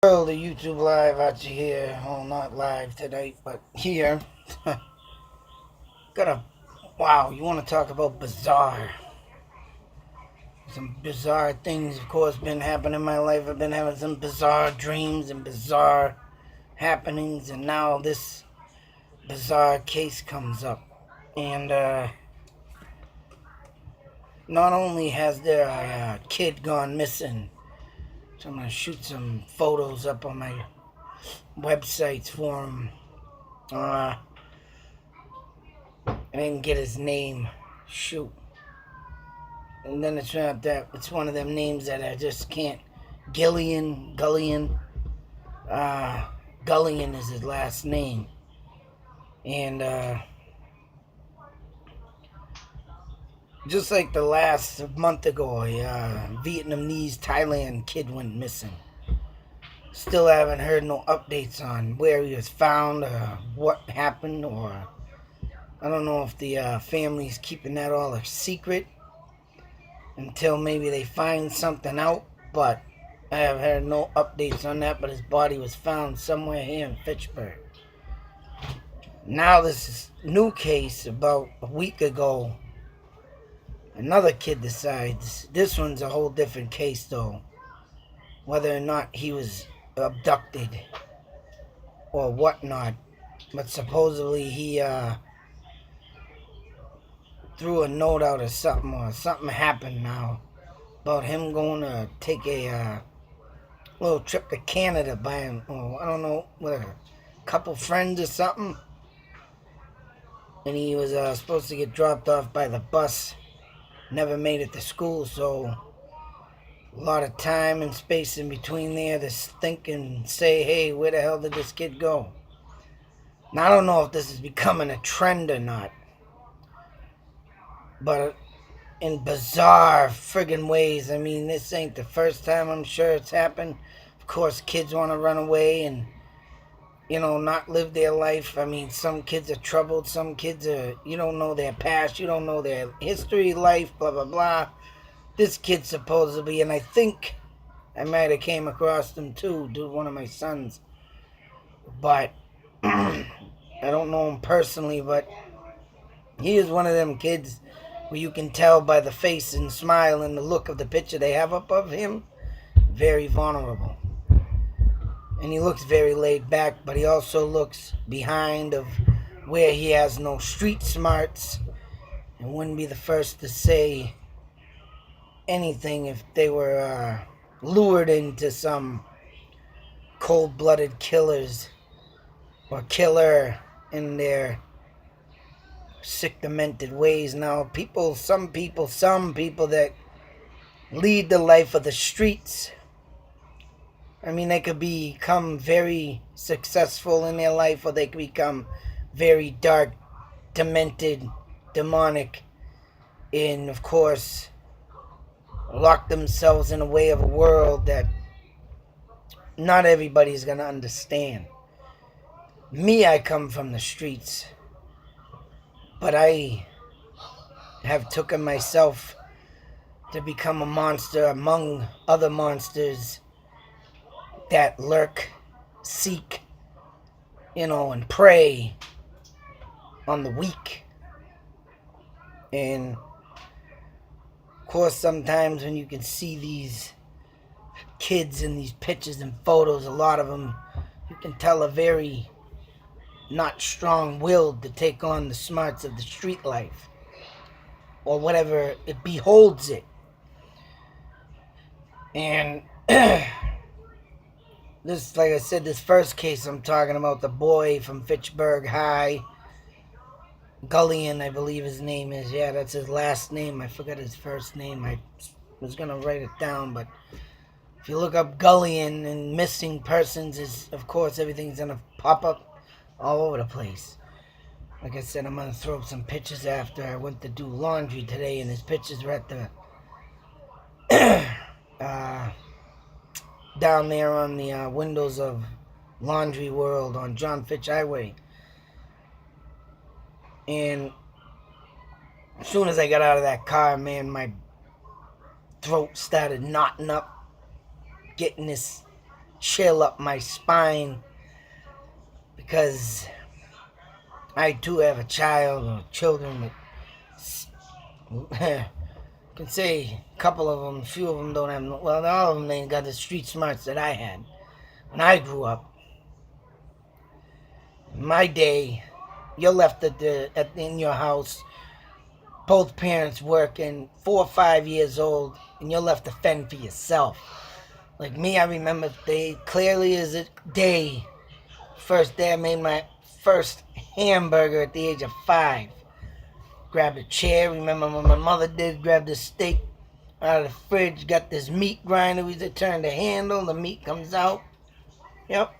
World of YouTube Live out here. Well, not live tonight, but here. Got a wow. You want to talk about bizarre? Some bizarre things, of course, been happening in my life. I've been having some bizarre dreams and bizarre happenings, and now this bizarre case comes up. And not only has there a kid gone missing, so I'm gonna shoot some photos up on my websites for him. I didn't get his name. Shoot. And then it's not that. It's one of them names that I just can't. Gullion. Uh, Gullion is his last name. And just like the last month ago, a Vietnamese Thailand kid went missing. Still haven't heard no updates on where he was found or what happened, or I don't know if the family's keeping that all a secret until maybe they find something out, but I have heard no updates on that. But his body was found somewhere here in Fitchburg. Now this is new case. About a week ago, another kid decides. This one's a whole different case though, whether or not he was abducted or whatnot. But supposedly he threw a note out or something happened now about him going to take a little trip to Canada by him. Oh, I don't know, with a couple friends or something. And he was supposed to get dropped off by the bus. Never made it to school, so a lot of time and space in between there to think and say, hey, where the hell did this kid go? Now, I don't know if this is becoming a trend or not, but in bizarre friggin' ways. I mean, this ain't the first time I'm sure it's happened. Of course, kids want to run away and, not live their life. I mean, some kids are troubled. Some kids are, you don't know their past. You don't know their history, life, blah, blah, blah. This kid supposedly, and I think I might have came across him too, one of my sons. But I don't know him personally, but he is one of them kids where you can tell by the face and smile and the look of the picture they have up of him, very vulnerable. And he looks very laid back, but he also looks behind of where he has no street smarts and wouldn't be the first to say anything if they were lured into some cold-blooded killers or killer in their sick, demented ways. Now, some people that lead the life of the streets, I mean, they could become very successful in their life, or they could become very dark, demented, demonic, and of course lock themselves in a way of a world that not everybody's going to understand. Me, I come from the streets, but I have taken myself to become a monster among other monsters that lurk, seek, and prey on the weak. And of course, sometimes when you can see these kids in these pictures and photos, a lot of them, you can tell are very not strong-willed to take on the smarts of the street life or whatever it beholds it. And this, like I said, this first case I'm talking about, the boy from Fitchburg High, Gullion, I believe his name is. Yeah, that's his last name. I forgot his first name. I was going to write it down, but if you look up Gullion and missing persons, is of course everything's going to pop up all over the place. Like I said, I'm going to throw up some pictures after I went to do laundry today, and his pictures were at the down there on the windows of Laundry World on John Fitch Highway. And as soon as I got out of that car, man, my throat started knotting up, getting this chill up my spine because I too have a child or children that can say a couple of them, a few of them don't have, well, all of them ain't got the street smarts that I had when I grew up. In my day, you're left in your house, both parents working, 4 or 5 years old, and you're left to fend for yourself. Like me, I remember day clearly as a day. First day I made my first hamburger at the age of 5. Grabbed a chair, remember when my mother did, grabbed a steak out of the fridge, got this meat grinder, we just turned the handle, the meat comes out. Yep.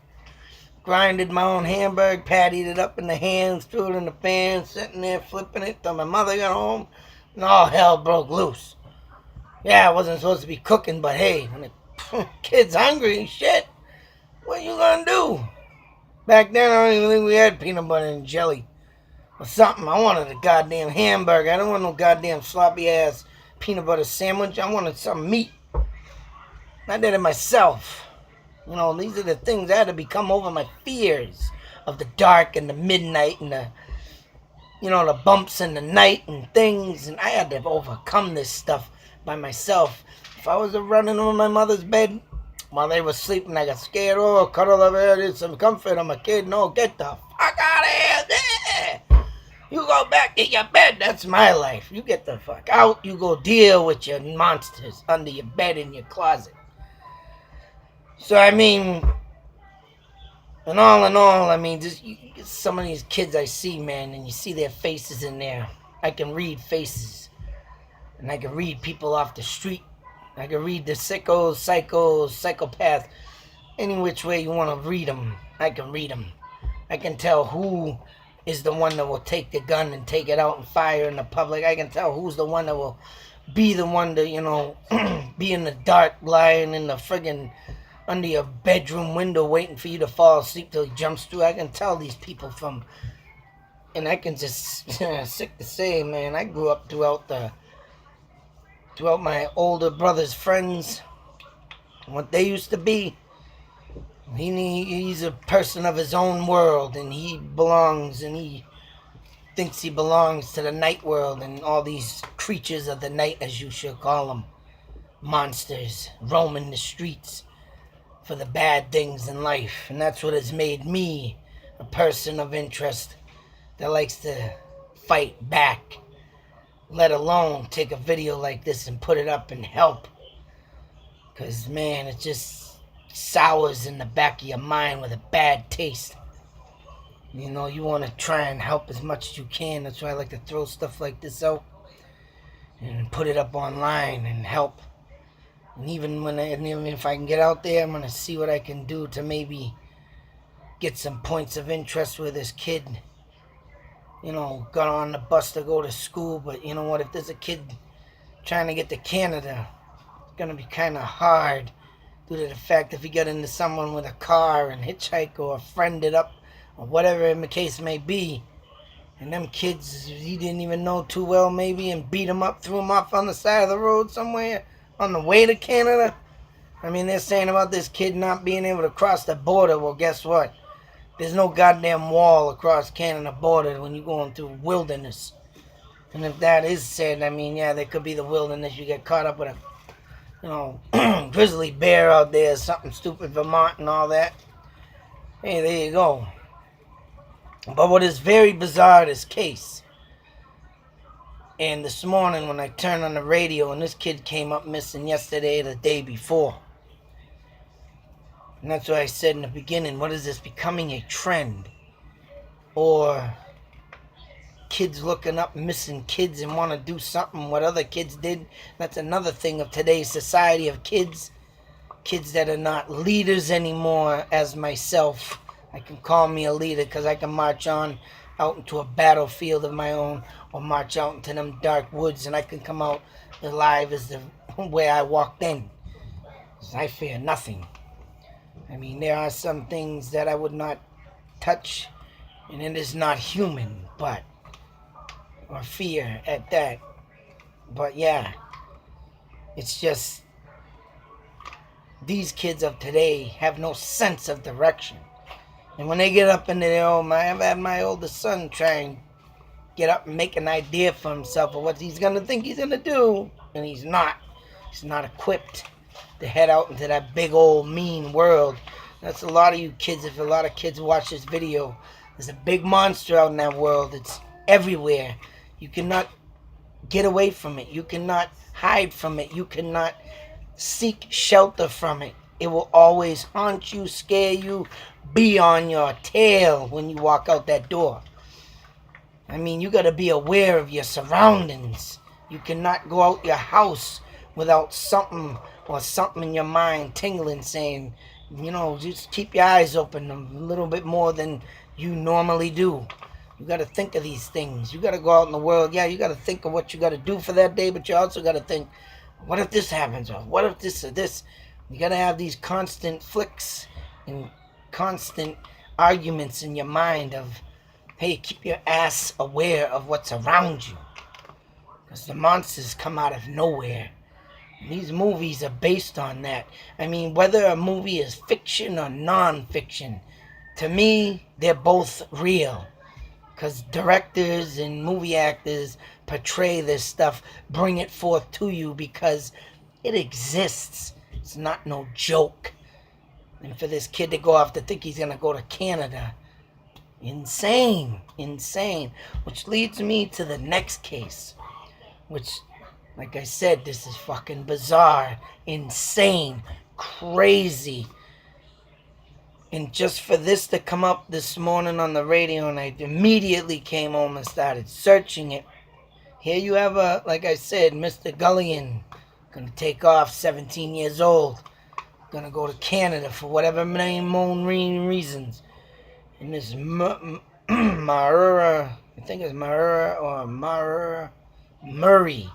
Grinded my own hamburger, patted it up in the hands, threw it in the pan, sitting there flipping it till my mother got home, and all hell broke loose. Yeah, I wasn't supposed to be cooking, but hey, when the kid's hungry, shit, what you gonna do? Back then, I don't even think we had peanut butter and jelly or something. I wanted a goddamn hamburger. I don't want no goddamn sloppy ass peanut butter sandwich. I wanted some meat. I did it myself. You know, these are the things I had to become over my fears of the dark and the midnight and the bumps in the night and things. And I had to overcome this stuff by myself. If I was running on my mother's bed while they were sleeping, I got scared. Oh, cuddle over here, there's some comfort. I'm a kid. No, get the fuck out of here. You go back in your bed. That's my life. You get the fuck out. You go deal with your monsters under your bed in your closet. So, I mean, and all in all, I mean, just some of these kids I see, man, and you see their faces in there. I can read faces. And I can read people off the street. I can read the sickos, psychos, psychopaths. Any which way you want to read them, I can read them. I can tell who is the one that will take the gun and take it out and fire in the public. I can tell who's the one that will be the one to, be in the dark, lying in the friggin' under your bedroom window waiting for you to fall asleep till he jumps through. I can tell these people from, and I can just, sick to say, man, I grew up throughout my older brother's friends, what they used to be. He's a person of his own world, and he belongs, and he thinks he belongs to the night world, and all these creatures of the night, as you should call them, monsters, roaming the streets for the bad things in life. And that's what has made me a person of interest that likes to fight back, let alone take a video like this and put it up and help. Because, man, it just sours in the back of your mind with a bad taste. You know, you want to try and help as much as you can. That's why I like to throw stuff like this out and put it up online and help. And even if I can get out there, I'm going to see what I can do to maybe get some points of interest with this kid. Got on the bus to go to school, but you know what? If there's a kid trying to get to Canada, it's going to be kind of hard due to the fact if he got into someone with a car and hitchhike or friend it up or whatever the case may be, and them kids he didn't even know too well maybe and beat him up, threw him off on the side of the road somewhere on the way to Canada. I mean, they're saying about this kid not being able to cross the border. Well, guess what? There's no goddamn wall across Canada border when you're going through wilderness. And if that is said, I mean, yeah, there could be the wilderness. You get caught up with a, grizzly bear out there, something stupid, Vermont and all that. Hey, there you go. But what is very bizarre, this case. And this morning when I turned on the radio and this kid came up missing yesterday or the day before. And that's why I said in the beginning, what is this becoming a trend? Or kids looking up missing kids and want to do something what other kids did? That's another thing of today's society of kids. Kids that are not leaders anymore as myself. I can call me a leader because I can march on out into a battlefield of my own or march out into them dark woods and I can come out alive as the way I walked in. I fear nothing. I mean, there are some things that I would not touch, and it is not human, or fear at that. But yeah, it's just these kids of today have no sense of direction. And when they get up into their own, I've had my oldest son try and get up and make an idea for himself of what he's gonna think he's gonna do, and he's not. He's not equipped to head out into that big old mean world. That's a lot of you kids. If a lot of kids watch this video, there's a big monster out in that world. It's everywhere. You cannot get away from it. You cannot hide from it. You cannot seek shelter from it. It will always haunt you, scare you, be on your tail when you walk out that door. I mean, you got to be aware of your surroundings. You cannot go out your house without something in your mind tingling, saying, just keep your eyes open a little bit more than you normally do. You got to think of these things. You got to go out in the world. Yeah, you got to think of what you got to do for that day, but you also got to think, what if this happens? Or what if this or this? You got to have these constant flicks and constant arguments in your mind of, hey, keep your ass aware of what's around you. Because the monsters come out of nowhere. And these movies are based on that. I mean, whether a movie is fiction or non-fiction, to me, they're both real. Because directors and movie actors portray this stuff, bring it forth to you because it exists. It's not no joke. And for this kid to go off to think he's going to go to Canada, insane. Which leads me to the next case, which, like I said, this is fucking bizarre, insane, crazy. And just for this to come up this morning on the radio, and I immediately came home and started searching it. Here you have like I said, Mr. Gullion, gonna take off, 17 years old, gonna go to Canada for whatever main reasons. And this Marura, I think it's Marura or Marura Murray,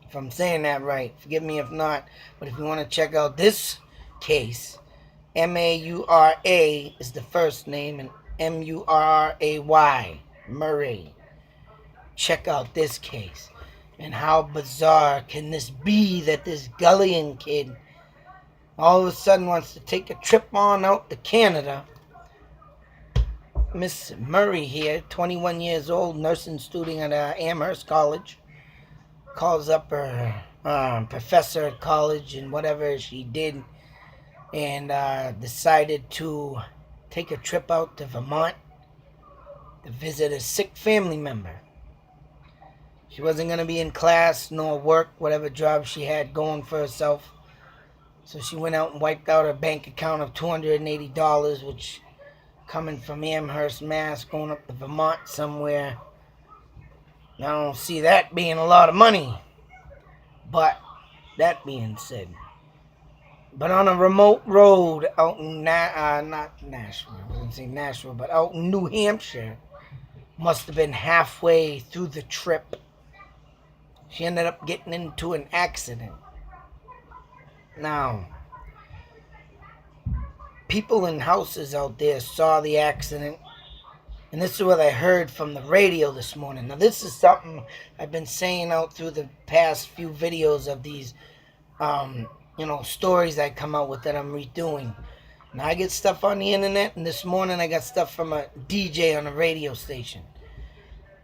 if I'm saying that right. Forgive me if not. But if you want to check out this case, Maura is the first name, and Murray, Murray. Check out this case. And how bizarre can this be that this Gullion kid all of a sudden wants to take a trip on out to Canada. Miss Murray here, 21 years old, nursing student at Amherst College, calls up her professor at college and whatever she did, and decided to take a trip out to Vermont to visit a sick family member. She wasn't going to be in class nor work, whatever job she had going for herself. So she went out and wiped out her bank account of $280, which, coming from Amherst, Mass, going up to Vermont somewhere, I don't see that being a lot of money. But that being said, but on a remote road out in not Nashville, I was going to say Nashville, but out in New Hampshire, must have been halfway through the trip, she ended up getting into an accident. Now, people in houses out there saw the accident, and this is what I heard from the radio this morning. Now, this is something I've been saying out through the past few videos of these, stories I come out with that I'm redoing. Now, I get stuff on the internet, and this morning I got stuff from a DJ on a radio station.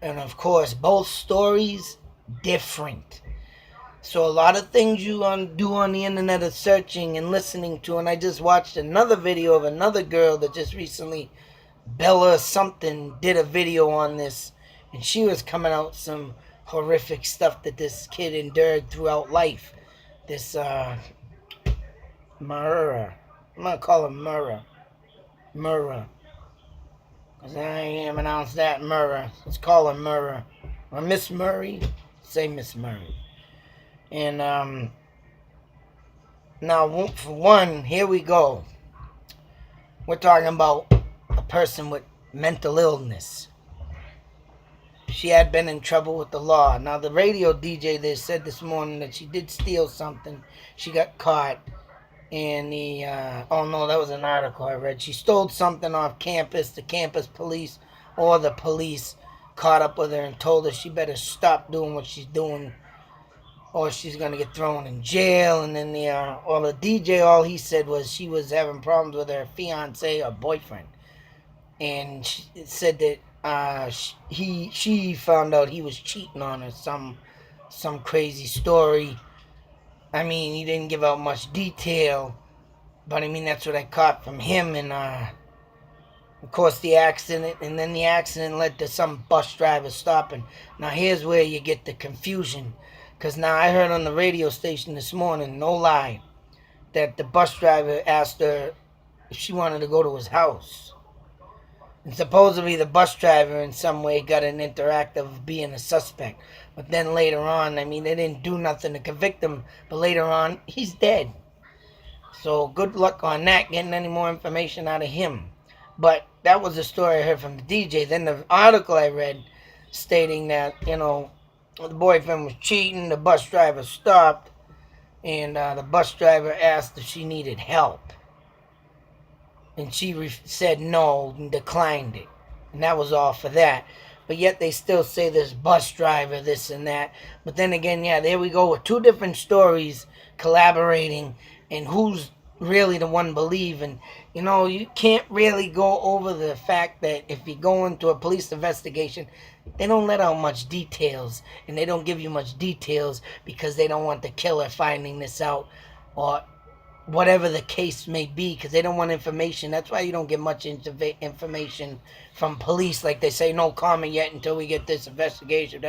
And, of course, both stories, different. So a lot of things you do on the internet are searching and listening to, and I just watched another video of another girl that just recently, Bella something, did a video on this, and she was coming out some horrific stuff that this kid endured throughout life. This Murra, I'm gonna call her Murra, because I ain't pronounced that Murra. Let's call her Murra, or Miss Murray. Say Miss Murray. And now, for one, here we go. We're talking about a person with mental illness. She had been in trouble with the law. Now, the radio DJ there said this morning that she did steal something. She got caught. And that was an article I read. She stole something off campus. The campus police or the police caught up with her and told her she better stop doing what she's doing. or she's gonna get thrown in jail. And then the DJ, all he said was she was having problems with her fiance or boyfriend, and she said that she found out he was cheating on her, some crazy story. I mean, he didn't give out much detail, but I mean that's what I caught from him. And of course the accident, and then the accident led to some bus driver stopping. Now here's where you get the confusion, because now I heard on the radio station this morning, no lie, that the bus driver asked her if she wanted to go to his house. And supposedly the bus driver in some way got an interact of being a suspect. But then later on, I mean, they didn't do nothing to convict him, but later on, he's dead. So good luck on that, getting any more information out of him. But that was the story I heard from the DJ. Then the article I read stating that, the boyfriend was cheating, the bus driver stopped, and the bus driver asked if she needed help. And she said no and declined it. And that was all for that. But yet they still say this bus driver, this and that. But then again, yeah, there we go with two different stories collaborating, and who's really the one believing. You can't really go over the fact that if you go into a police investigation, they don't let out much details, and they don't give you much details because they don't want the killer finding this out, or whatever the case may be, because they don't want information. That's why you don't get much information from police. Like they say, no comment yet until we get this investigation.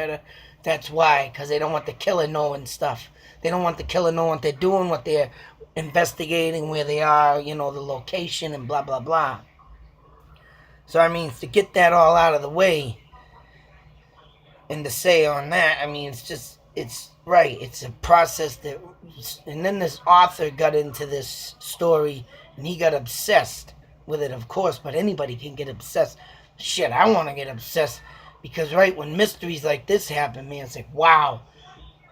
That's why, because they don't want the killer knowing stuff. They don't want the killer knowing what they're doing, what they're investigating, where they are, the location, and blah, blah, blah. So, I mean, to get that all out of the way, and to say on that, I mean, it's right. It's a process that, and then this author got into this story, and he got obsessed with it, of course, but anybody can get obsessed. Shit, I want to get obsessed, because right when mysteries like this happen, man, it's like, wow.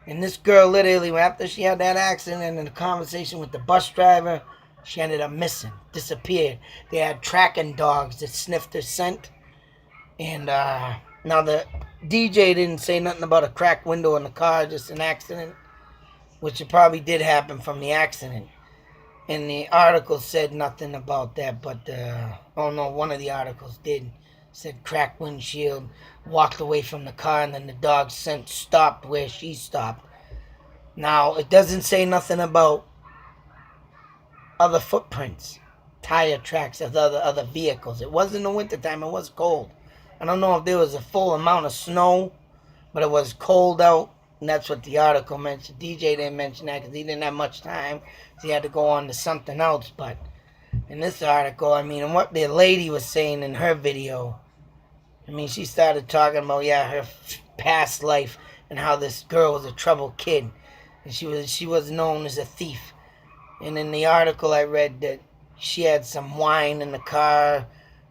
And this girl literally, after she had that accident and the conversation with the bus driver, she ended up missing, disappeared. They had tracking dogs that sniffed her scent. And now the DJ didn't say nothing about a cracked window in the car, just an accident, which it probably did happen from the accident. And the article said nothing about that, but, one of the articles did. Said cracked windshield, walked away from the car, and then the dog's scent stopped where she stopped. Now, it doesn't say nothing about other footprints, tire tracks of other vehicles. It was in the wintertime, it was cold. I don't know if there was a full amount of snow, but it was cold out, and that's what the article mentioned. DJ didn't mention that because he didn't have much time, so he had to go on to something else. But in this article, I mean, and what the lady was saying in her video, I mean, she started talking about, her past life and how this girl was a troubled kid, and she was known as a thief. And in the article I read that she had some wine in the car.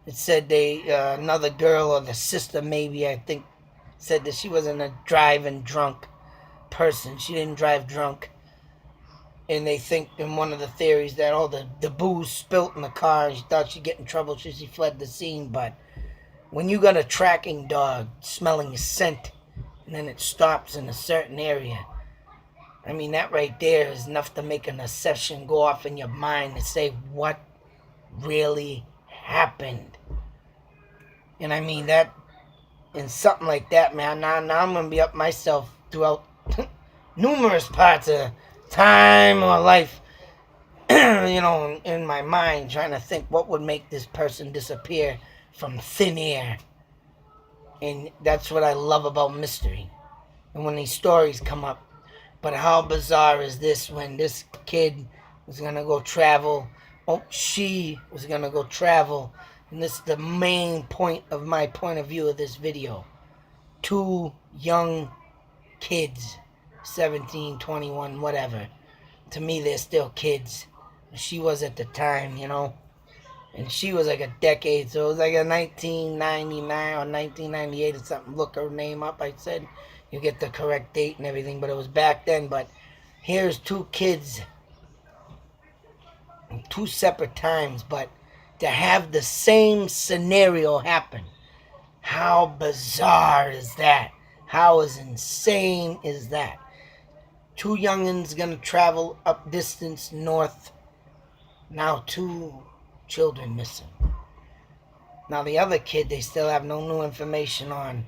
It said another girl, or the sister maybe, I think, said that she wasn't a driving drunk person. She didn't drive drunk. And they think in one of the theories that the booze spilt in the car, and she thought she'd get in trouble, so she fled the scene. But when you got a tracking dog smelling a scent, and then it stops in a certain area, I mean, that right there is enough to make an obsession go off in your mind and say, what really happened? And I mean, that, in something like that, man, now I'm going to be up myself throughout numerous parts of time or life, in my mind, trying to think what would make this person disappear from thin air. And that's what I love about mystery, and when these stories come up. But how bizarre is this, when this kid was going to go travel, she was going to go travel, and this is the main point of my point of view of this video. Two young kids, 17, 21, whatever. To me, they're still kids. She was at the time, and she was like a decade, so it was like a 1999 or 1998 or something. Look her name up, I said. You get the correct date and everything, but it was back then. But here's two kids, two separate times, but to have the same scenario happen. How bizarre is that? How is insane is that? Two youngins gonna travel up distance north. Now 2 children missing. Now the other kid, they still have no new information on.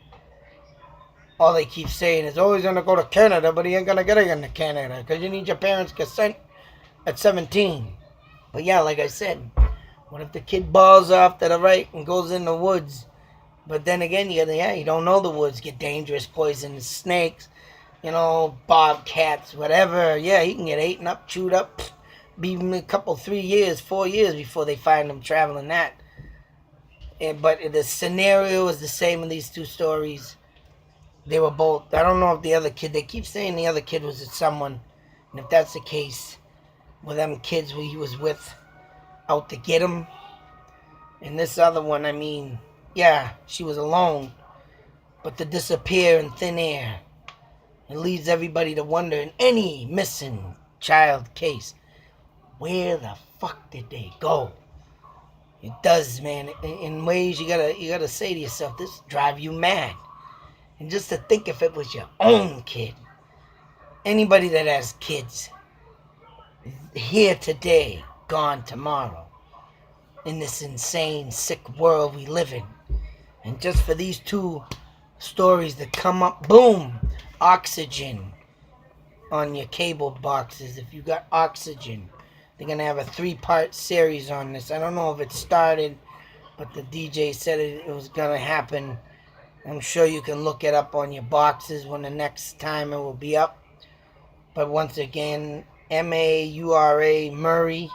All they keep saying is, oh, he's gonna go to Canada, but he ain't gonna get into Canada because you need your parents' consent at 17. But yeah, like I said, what if the kid balls off to the right and goes in the woods? But then again, you don't know the woods get dangerous, poisonous snakes, bobcats, whatever. Yeah, he can get eaten up, chewed up, be a couple, 3 years, 4 years before they find him traveling that. But the scenario is the same in these two stories. They were both, I don't know if the other kid, they keep saying the other kid was with someone. And if that's the case, with them kids who he was with out to get him. And this other one, yeah, she was alone. But to disappear in thin air, it leads everybody to wonder in any missing child case, where the fuck did they go? It does, man. In ways you gotta say to yourself, this drive you mad. And just to think if it was your own kid. Anybody that has kids, here today, gone tomorrow. In this insane, sick world we live in. And just for these two stories that come up, boom, oxygen on your cable boxes. If you got oxygen, they're going to have a 3-part series on this. I don't know if it started, but the DJ said it was going to happen. I'm sure you can look it up on your boxes when the next time it will be up. But once again, Maura Murray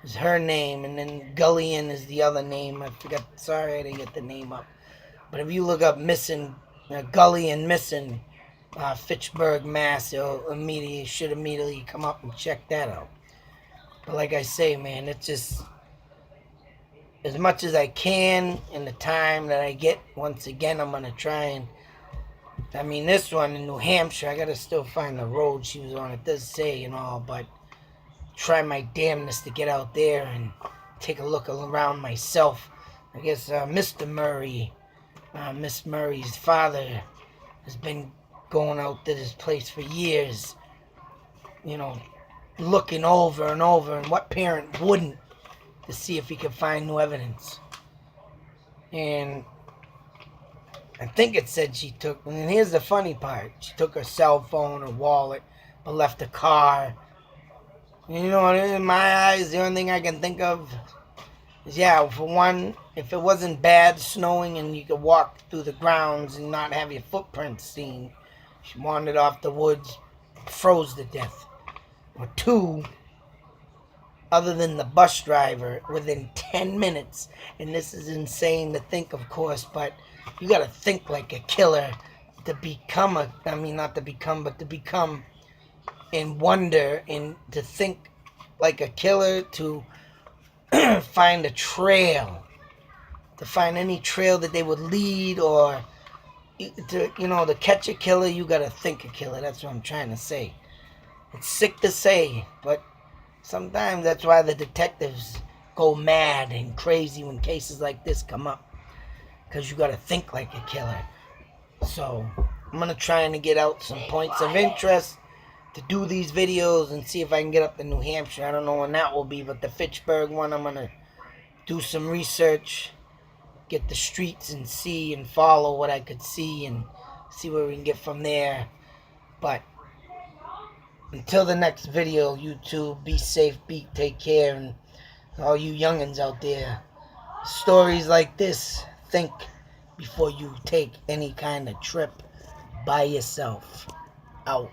is her name, and then Gullion is the other name. I forgot. Sorry, I didn't get the name up. But if you look up missing, Gullion missing, Fitchburg, Mass, should immediately come up and check that out. But like I say, man, it's just as much as I can in the time that I get. Once again, I'm gonna try and. This one in New Hampshire, I gotta still find the road she was on. It does say and all, but try my damnness to get out there and take a look around myself. I guess Mr. Murray, Miss Murray's father, has been going out to this place for years, looking over and over, and what parent wouldn't, to see if he could find new evidence. And I think it said she took, and here's the funny part, she took her cell phone, her wallet, but left the car. In my eyes, the only thing I can think of is, for one, if it wasn't bad snowing and you could walk through the grounds and not have your footprints seen, she wandered off the woods, froze to death. Or 2, other than the bus driver, within 10 minutes, and this is insane to think, of course, but you gotta think like a killer to become to become and wonder, and to think like a killer, to find a trail, to find any trail that they would lead, or to catch a killer. You gotta think a killer. That's what I'm trying to say. It's sick to say, but sometimes that's why the detectives go mad and crazy when cases like this come up, because you gotta think like a killer. So I'm gonna try and get out some points of interest to do these videos and see if I can get up to New Hampshire. I don't know when that will be, but the Fitchburg one, I'm gonna do some research, get the streets and see and follow what I could see and see where we can get from there. But until the next video, YouTube, be safe, take care, and all you youngins out there, stories like this, think before you take any kind of trip by yourself. Out.